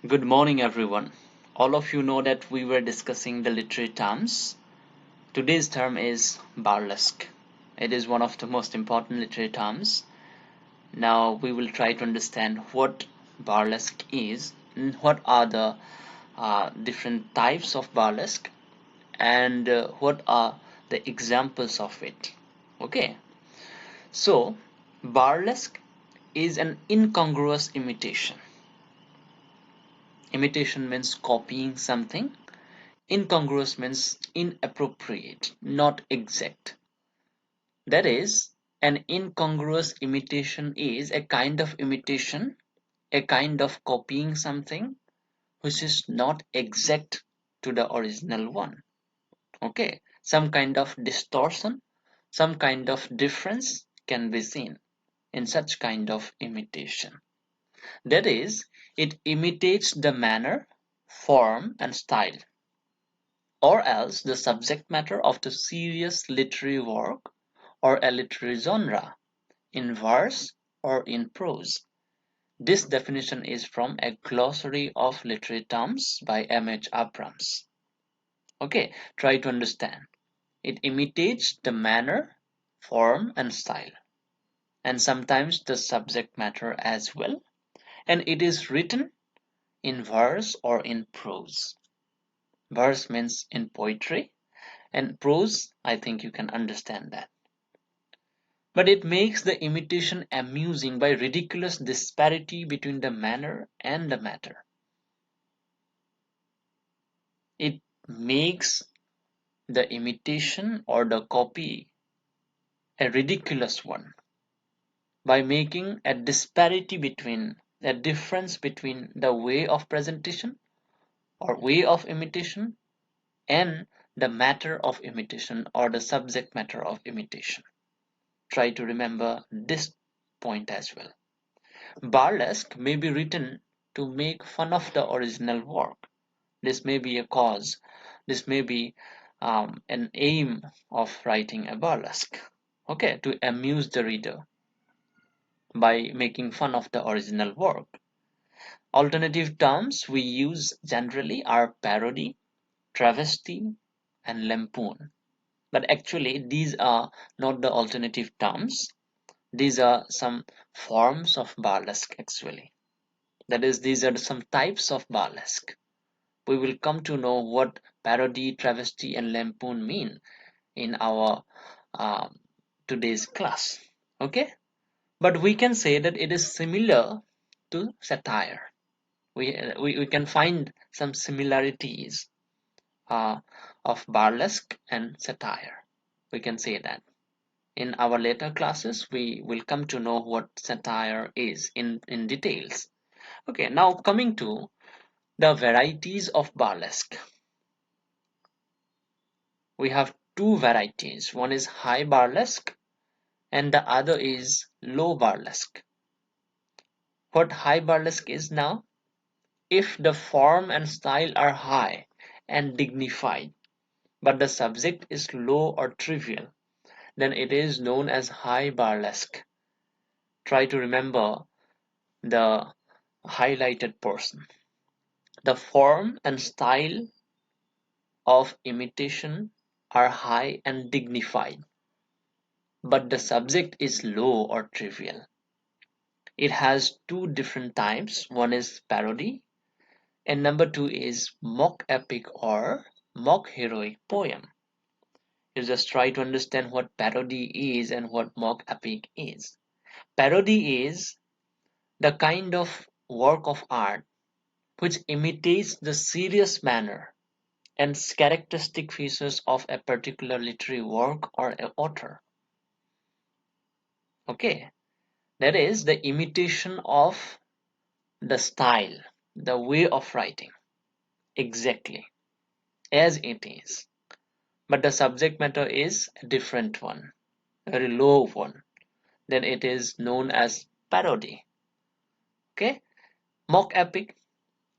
Good morning, everyone. All of you know that we were discussing the literary terms. Today's term is burlesque. It is one of the most important literary terms. Now we will try to understand what burlesque is, and what are the different types of burlesque, and what are the examples of it. Okay, so burlesque is an incongruous imitation. Imitation means copying something. Incongruous means inappropriate, not exact. That is, an incongruous imitation is a kind of imitation, a kind of copying something which is not exact to the original one. Okay, some kind of distortion, some kind of difference can be seen in such kind of imitation. That is, it imitates the manner, form, and style, or else the subject matter of the serious literary work or a literary genre, in verse or in prose. This definition is from a glossary of literary terms by M.H. Abrams. Okay, try to understand. It imitates the manner, form, and style, and sometimes the subject matter as well, and it is written in verse or in prose. Verse means in poetry, and prose, I think you can understand that. But it makes the imitation amusing by ridiculous disparity between the manner and the matter. It makes the imitation or the copy a ridiculous one by making a disparity between a difference between the way of presentation or way of imitation and the matter of imitation or the subject matter of imitation. Try to remember this point as well. Burlesque may be written to make fun of the original work. This may be a cause, this may be an aim of writing a burlesque. Okay, to amuse the reader by making fun of the original work. Alternative terms we use generally are parody, travesty, and lampoon. But actually, these are not the alternative terms. These are some forms of burlesque actually. That is, these are some types of burlesque. We will come to know what parody, travesty, and lampoon mean in our um, today's class. Okay, but we can say that it is similar to satire. We can find some similarities uh, of burlesque and satire. We can say that. In our later classes, we will come to know what satire is in details. Okay, now coming to the varieties of burlesque. We have two varieties. One is high burlesque and the other is low burlesque. What high burlesque is now? If the form and style are high and dignified, but the subject is low or trivial, then it is known as high burlesque. Try to remember the highlighted portion. The form and style of imitation are high and dignified, but the subject is low or trivial. It has two different types. One is parody, and number two is mock epic or mock heroic poem. You just try to understand what parody is and what mock epic is. Parody is the kind of work of art which imitates the serious manner and characteristic features of a particular literary work or an author. Okay, that is the imitation of the style, the way of writing, exactly as it is. But the subject matter is a different one, a very low one. Then it is known as parody. Okay, mock epic.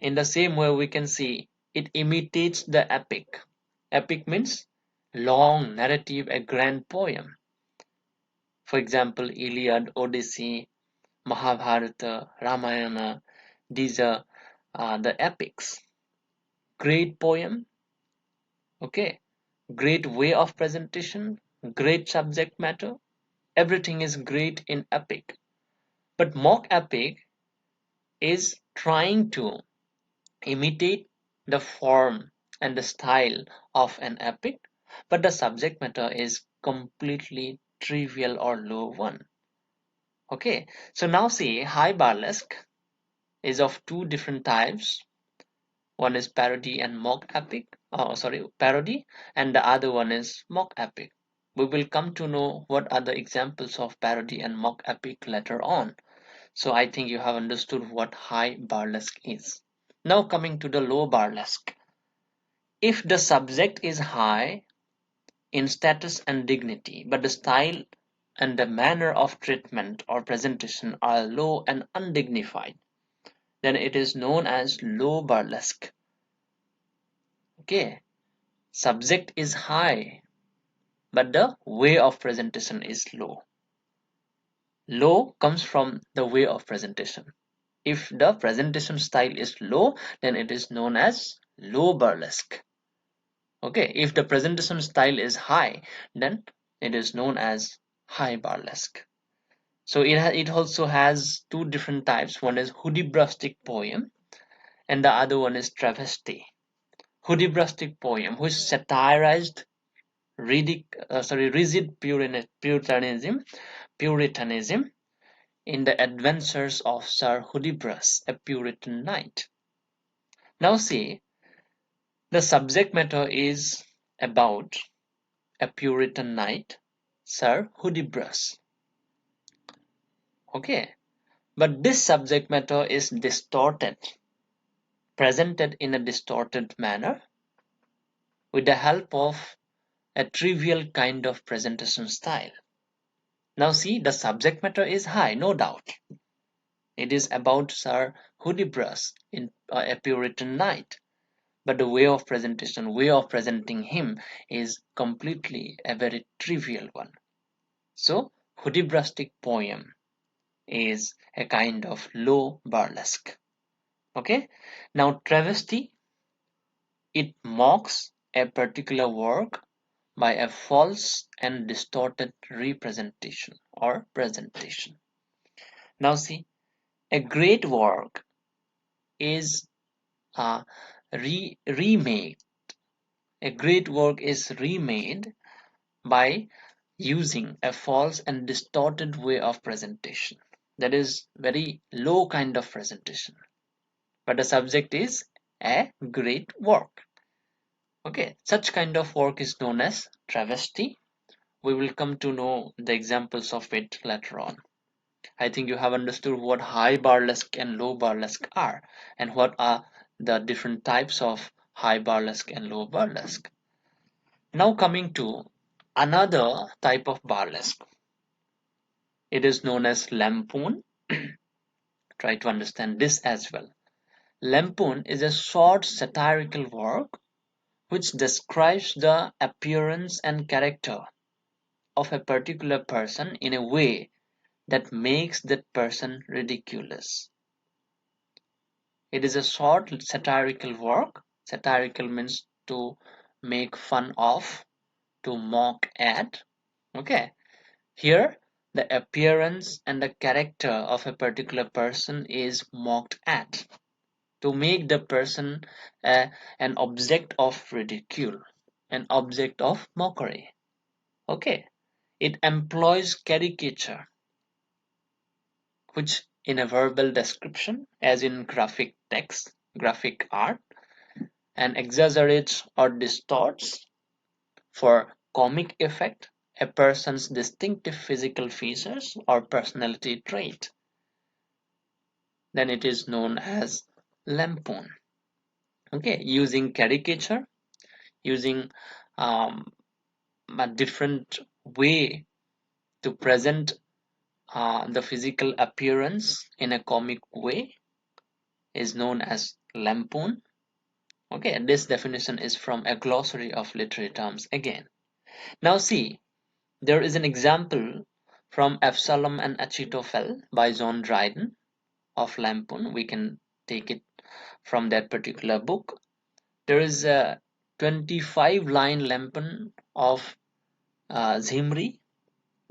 In the same way, we can see it imitates the epic. Epic means long narrative, a grand poem. For example, Iliad, Odyssey, Mahabharata, Ramayana. These are the epics. Great poem, okay, great way of presentation, great subject matter, everything is great in epic. But mock epic is trying to imitate the form and the style of an epic, but the subject matter is completely trivial or low one. Okay, so now see, high burlesque is of two different types. One is parody and mock epic, parody, and the other one is mock epic. We will come to know what are the examples of parody and mock epic later on. So I think you have understood what high burlesque is. Now coming to the low burlesque. If the subject is high in status and dignity, but the style and the manner of treatment or presentation are low and undignified, then it is known as low burlesque. Okay, subject is high, but the way of presentation is low. Low comes from the way of presentation. If the presentation style is low, then it is known as low burlesque. Okay, if the presentation style is high, then it is known as high burlesque. So it also has two different types. One is Hudibrastic poem, and the other one is travesty. Hudibrastic poem, which satirized rigid Puritanism in the adventures of Sir Hudibras, a Puritan knight. Now see, the subject matter is about a Puritan knight, Sir Hudibras. Okay, but this subject matter is distorted, presented in a distorted manner with the help of a trivial kind of presentation style. Now see, the subject matter is high, no doubt. It is about Sir Hudibras, in a Puritan knight, but the way of presentation, way of presenting him is completely a very trivial one. So, Hudibrastic poem is a kind of low burlesque. Okay, now travesty, it mocks a particular work by a false and distorted representation or presentation. Now see, a great work is remade. A great work is remade by using a false and distorted way of presentation. That is very low kind of presentation. But the subject is a great work. Okay, such kind of work is known as travesty. We will come to know the examples of it later on. I think you have understood what high burlesque and low burlesque are, and what are the different types of high burlesque and low burlesque. Now coming to another type of burlesque. It is known as lampoon. Try to understand this as well. Lampoon is a short satirical work which describes the appearance and character of a particular person in a way that makes that person ridiculous. It is a short satirical work. Satirical means to make fun of, to mock at. Okay. Here, the appearance and the character of a particular person is mocked at to make the person an object of ridicule, an object of mockery. Okay. It employs caricature, which in a verbal description, as in graphic text, graphic art, and exaggerates or distorts for comic effect a person's distinctive physical features or personality trait. Then it is known as lampoon. Okay, using caricature, using um, a different way to present the physical appearance in a comic way is known as lampoon. Okay, and this definition is from a glossary of literary terms again. Now see, there is an example from Absalom and Achitophel by John Dryden of lampoon. We can take it from that particular book. There is a 25-line lampoon of Zimri,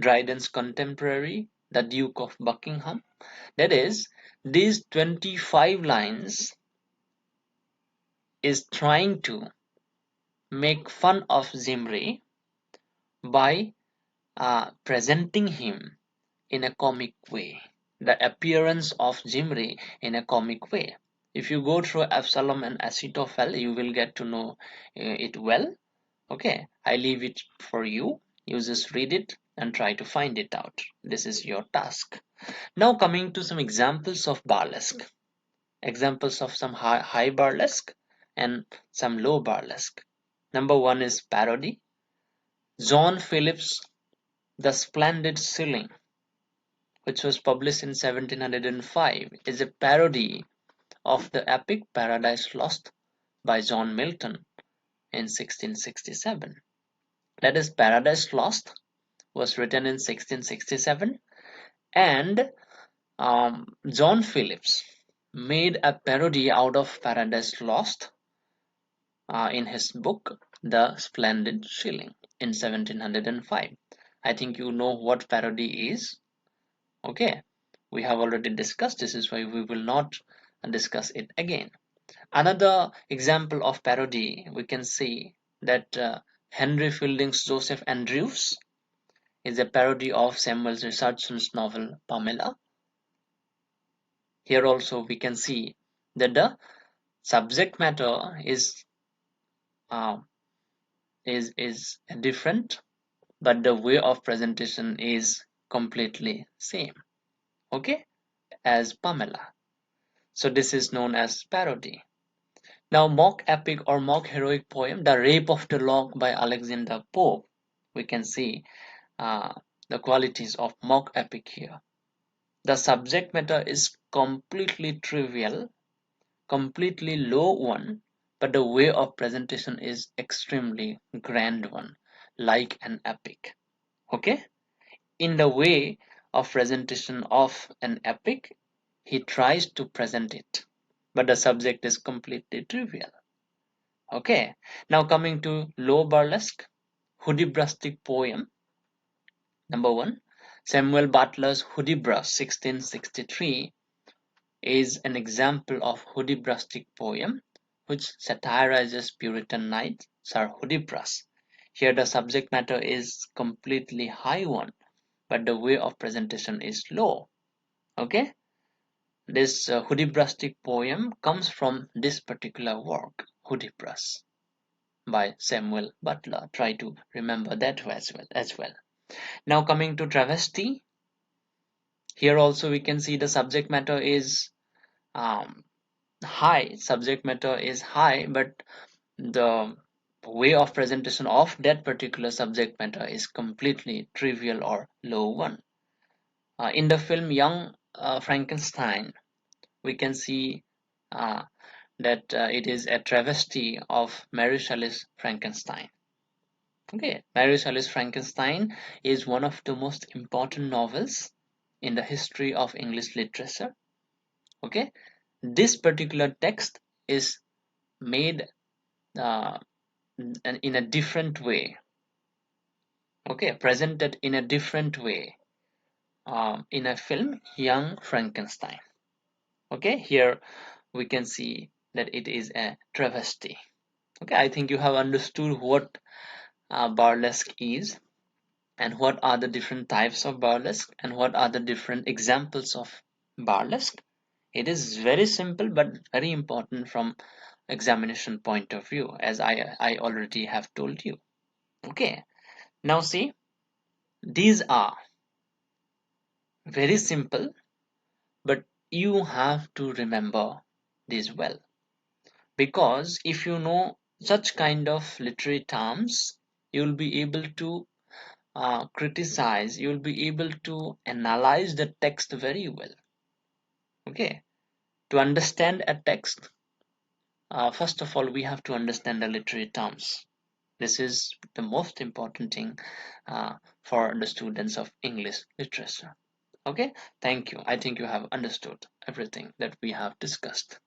Dryden's contemporary, the Duke of Buckingham. That is, these 25 lines is trying to make fun of Zimri by presenting him in a comic way, the appearance of Zimri in a comic way. If you go through Absalom and Ahithophel, you will get to know it well. Okay, I leave it for you. You just read it and try to find it out. This is your task. Now coming to some examples of burlesque. Examples of some high burlesque and some low burlesque. Number one is parody. John Phillips' The Splendid Shilling, which was published in 1705, is a parody of the epic Paradise Lost by John Milton in 1667. That is, Paradise Lost was written in 1667, and John Phillips made a parody out of Paradise Lost in his book The Splendid Shilling in 1705. I think you know what parody is. Okay, we have already discussed. This is why we will not discuss it again. Another example of parody, we can see that Henry Fielding's Joseph Andrews is a parody of Samuel Richardson's novel Pamela. Here also we can see that the subject matter uh, is different, but the way of presentation is completely same. Okay, as Pamela. So this is known as parody. Now, mock epic or mock heroic poem, The Rape of the Lock by Alexander Pope. We can see uh, the qualities of mock epic here. The subject matter is completely trivial, completely low one, but the way of presentation is extremely grand one, like an epic. Okay? In the way of presentation of an epic, he tries to present it, but the subject is completely trivial. Okay, now coming to low burlesque, Hudibras poem. Number one, Samuel Butler's Hudibras 1663 is an example of Hudibrastic poem which satirizes Puritan knight Sir Hudibras. Here the subject matter is completely high one, but the way of presentation is low. Okay, this Hudibrastic poem comes from this particular work, Hudibras, by Samuel Butler. Try to remember that as well. Now coming to travesty, here also we can see the subject matter is um, high. Subject matter is high, but the way of presentation of that particular subject matter is completely trivial or low one. In the film Young Frankenstein, we can see uh, that it is a travesty of Mary Shelley's Frankenstein. Okay, Mary Shelley's Frankenstein is one of the most important novels in the history of English literature. Okay, this particular text is made uh, in a different way. Okay, presented in a different way in a film, Young Frankenstein. Okay, here we can see that it is a travesty. Okay, I think you have understood what burlesque is, and what are the different types of burlesque, and what are the different examples of burlesque. It is very simple but very important from examination point of view, as I already have told you. Okay, now see, these are very simple, but you have to remember these well, because if you know such kind of literary terms, you will be able to criticize, you will be able to analyze the text very well. Okay, to understand a text, first of all we have to understand the literary terms. This is the most important thing for the students of English literature. Okay, thank you. I think you have understood everything that we have discussed.